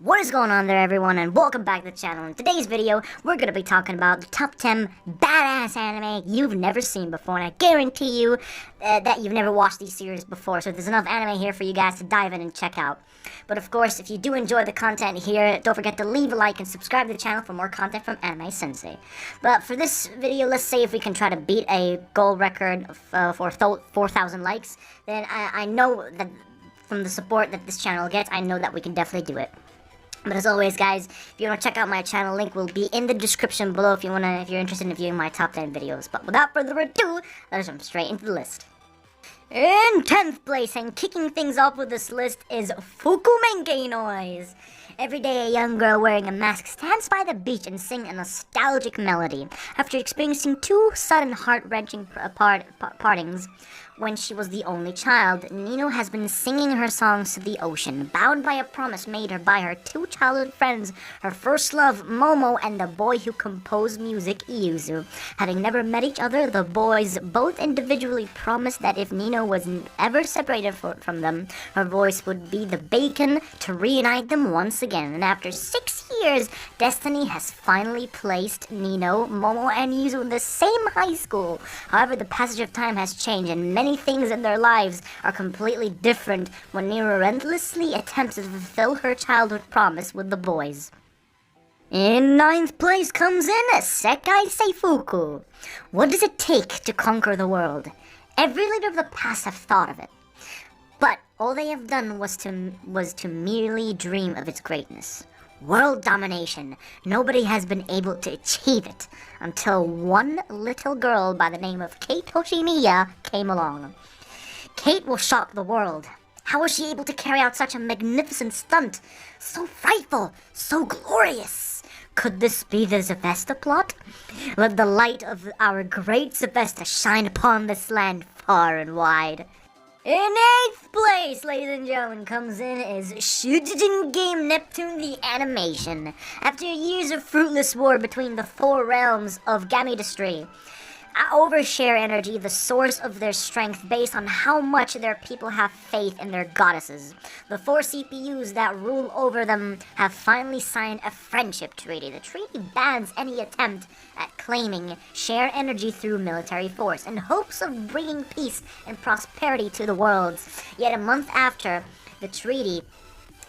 What is going on there, everyone, and welcome back to the channel. In today's video, we're going to be talking about the top 10 badass anime you've never seen before, and I guarantee you that you've never watched these series before, so there's enough anime here for you guys to dive in and check out. But of course, if you do enjoy the content here, don't forget to leave a like and subscribe to the channel for more content from Anime Sensei. But for this video, let's say if we can try to beat a goal record for 4,000 likes, then I know that from the support that this channel gets, I know that we can definitely do it. But as always, guys, if you want to check out my channel, link will be in the description below if you're interested in viewing my top 10 videos. But without further ado, let's jump straight into the list. In 10th place, and kicking things off with this list, is Fukumenkei Noise. Every day, a young girl wearing a mask stands by the beach and sings a nostalgic melody. After experiencing two sudden heart-wrenching partings when she was the only child, Nino has been singing her songs to the ocean, bound by a promise made her by her two childhood friends, her first love, Momo, and the boy who composed music, Yuzu. Having never met each other, the boys both individually promised that if Nino was ever separated from them, her voice would be the beacon to reunite them once again. And after 6 years, destiny has finally placed Nino, Momo, and Yuzu in the same high school. However, the passage of time has changed, and many things in their lives are completely different when Nino relentlessly attempts to fulfill her childhood promise with the boys. In 9th place comes in Sekai Seifuku. What does it take to conquer the world? Every leader of the past have thought of it, but all they have done was to merely dream of its greatness. World domination. Nobody has been able to achieve it until one little girl by the name of Kate Hoshimiya came along. Kate will shock the world. How was she able to carry out such a magnificent stunt? So frightful, so glorious. Could this be the Zvezda plot? Let the light of our great Zvezda shine upon this land far and wide. In 8th place, ladies and gentlemen, comes in is Shujin Game Neptune the Animation. After years of fruitless war between the four realms of Gamidistry, overshare energy, the source of their strength based on how much their people have faith in their goddesses. The four CPUs that rule over them have finally signed a friendship treaty. The treaty bans any attempt at claiming share energy through military force in hopes of bringing peace and prosperity to the worlds. Yet a month after the treaty,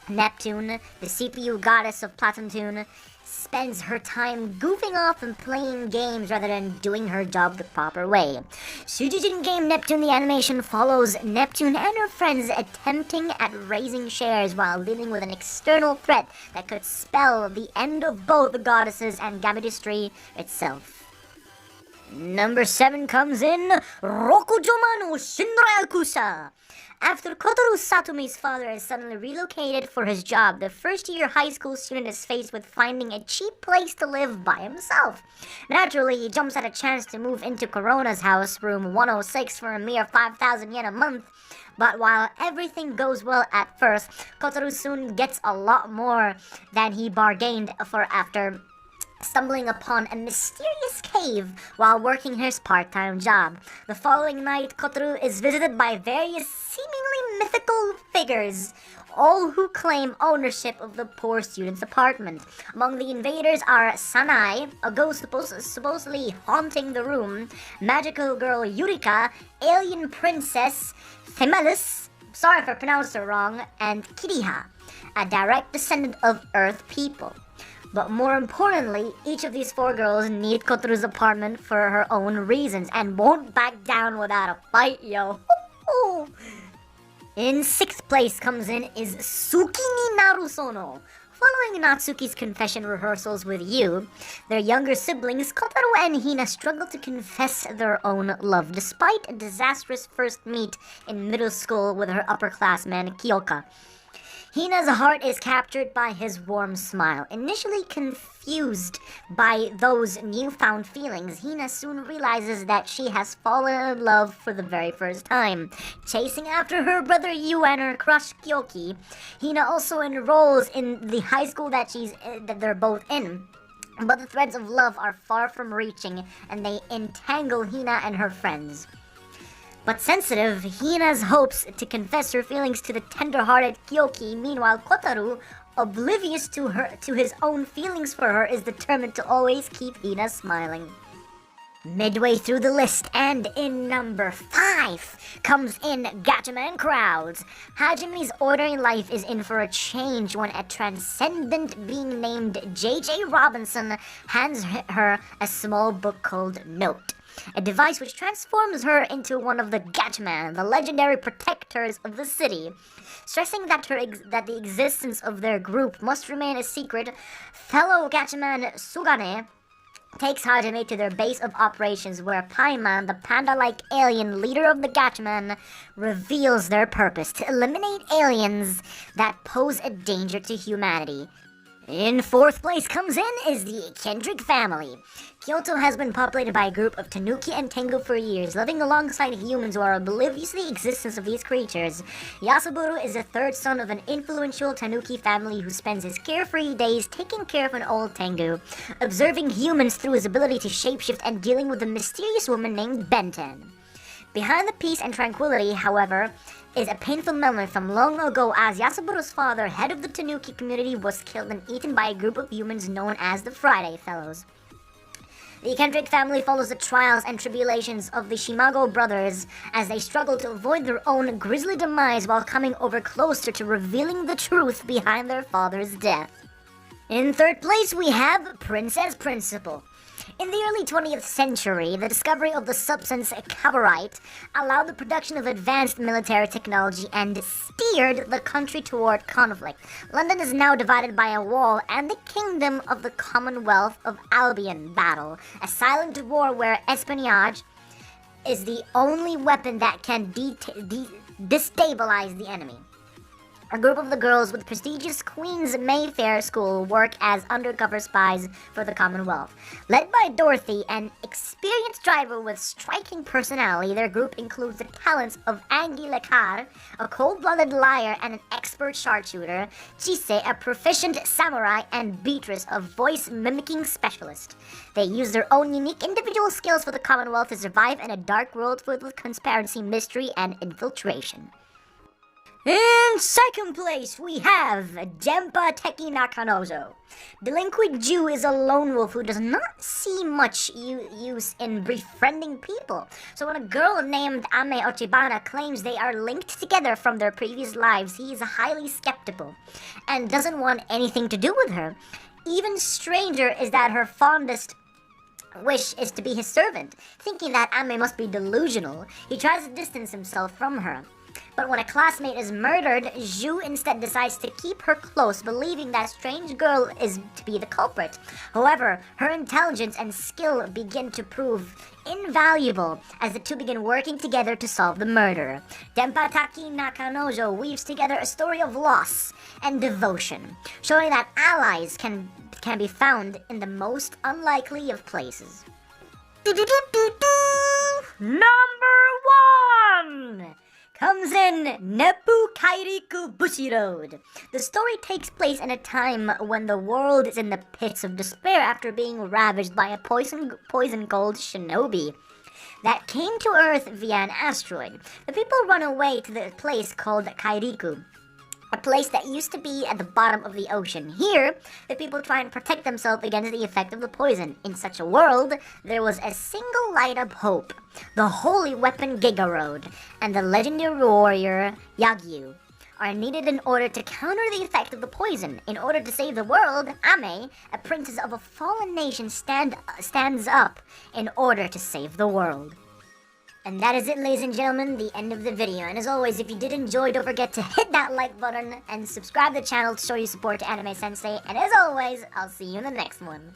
Neptune, the CPU goddess of Platoon, spends her time goofing off and playing games rather than doing her job the proper way. Shujin Game Neptune the Animation follows Neptune and her friends attempting at raising shares while dealing with an external threat that could spell the end of both the goddesses and Gamidistry itself. Number 7 comes in Rokujoma no Shinra Yakusha. After Kotoru Satomi's father is suddenly relocated for his job, the first-year high school student is faced with finding a cheap place to live by himself. Naturally, he jumps at a chance to move into Corona's house, room 106, for a mere 5,000 yen a month. But while everything goes well at first, Kotoru soon gets a lot more than he bargained for after stumbling upon a mysterious cave while working his part-time job. The following night, Kotoru is visited by various seemingly mythical figures, all who claim ownership of the poor student's apartment. Among the invaders are Sanai, a ghost supposedly haunting the room, magical girl Yurika, alien princess Themelis, sorry if I pronounced her wrong, and Kiriha, a direct descendant of Earth people. But more importantly, each of these four girls need Kotoru's apartment for her own reasons and won't back down without a fight, yo. In 6th place comes in is Tsuki ni Narusono. Following Natsuki's confession rehearsals with Yu, their younger siblings Kotaro and Hina struggle to confess their own love despite a disastrous first meet in middle school with her upperclassman Kyoka. Hina's heart is captured by his warm smile. Initially confused by those newfound feelings, Hina soon realizes that she has fallen in love for the very first time. Chasing after her brother Yu and her crush Kyoki, Hina also enrolls in the high school that they're both in. But the threads of love are far from reaching, and they entangle Hina and her friends. But sensitive, Hina's hopes to confess her feelings to the tender-hearted Kyoki. Meanwhile, Kotaru oblivious to his own feelings for her, is determined to always keep Hina smiling. Midway through the list, and in number 5, comes in Gatchaman Crowds. Hajime's ordinary life is in for a change when a transcendent being named J.J. Robinson hands her a small book called Note, a device which transforms her into one of the Gatchaman, the legendary protectors of the city. Stressing that the existence of their group must remain a secret, fellow Gatchaman Sugane takes Hajime to their base of operations, where Paimon, the panda-like alien leader of the Gatchaman, reveals their purpose: to eliminate aliens that pose a danger to humanity. In 4th place comes in is the Kendrick family. Kyoto has been populated by a group of Tanuki and Tengu for years, living alongside humans who are oblivious to the existence of these creatures. Yasuburu is the 3rd son of an influential Tanuki family who spends his carefree days taking care of an old Tengu, observing humans through his ability to shapeshift and dealing with a mysterious woman named Benten. Behind the peace and tranquility, however, is a painful memory from long ago, as Yasuburu's father, head of the Tanuki community, was killed and eaten by a group of humans known as the Friday Fellows. The Kendrick family follows the trials and tribulations of the Shimago brothers as they struggle to avoid their own grisly demise while coming over closer to revealing the truth behind their father's death. In 3rd place, we have Princess Principal. In the early 20th century, the discovery of the substance cavorite allowed the production of advanced military technology and steered the country toward conflict. London is now divided by a wall, and the Kingdom of the Commonwealth of Albion battle, a silent war where espionage is the only weapon that can destabilize the enemy. A group of the girls with prestigious Queen's Mayfair School work as undercover spies for the Commonwealth. Led by Dorothy, an experienced driver with striking personality, their group includes the talents of Angie Lekar, a cold-blooded liar and an expert sharpshooter, Chise, a proficient samurai, and Beatrice, a voice-mimicking specialist. They use their own unique individual skills for the Commonwealth to survive in a dark world filled with conspiracy, mystery, and infiltration. In 2nd place, we have Dempa Teki Nakanojo. Delinquent Jew is a lone wolf who does not see much use in befriending people. So when a girl named Ame Ochibana claims they are linked together from their previous lives, he is highly skeptical and doesn't want anything to do with her. Even stranger is that her fondest wish is to be his servant. Thinking that Ame must be delusional, he tries to distance himself from her. But when a classmate is murdered, Zhu instead decides to keep her close, believing that strange girl is to be the culprit. However, her intelligence and skill begin to prove invaluable as the two begin working together to solve the murder. Denpataki Nakanojo weaves together a story of loss and devotion, showing that allies can be found in the most unlikely of places. Number 1! Comes in Neppu Kairiku Bushiroad. The story takes place in a time when the world is in the pits of despair after being ravaged by a poison called Shinobi that came to Earth via an asteroid. The people run away to the place called Kairiku, a place that used to be at the bottom of the ocean. Here, the people try and protect themselves against the effect of the poison. In such a world, there was a single light of hope: the holy weapon Gigarode and the legendary warrior Yagyu are needed in order to counter the effect of the poison. In order to save the world, Ame, a princess of a fallen nation, stands up in order to save the world. And that is it, ladies and gentlemen, the end of the video. And as always, if you did enjoy, don't forget to hit that like button and subscribe to the channel to show your support to Anime Sensei. And as always, I'll see you in the next one.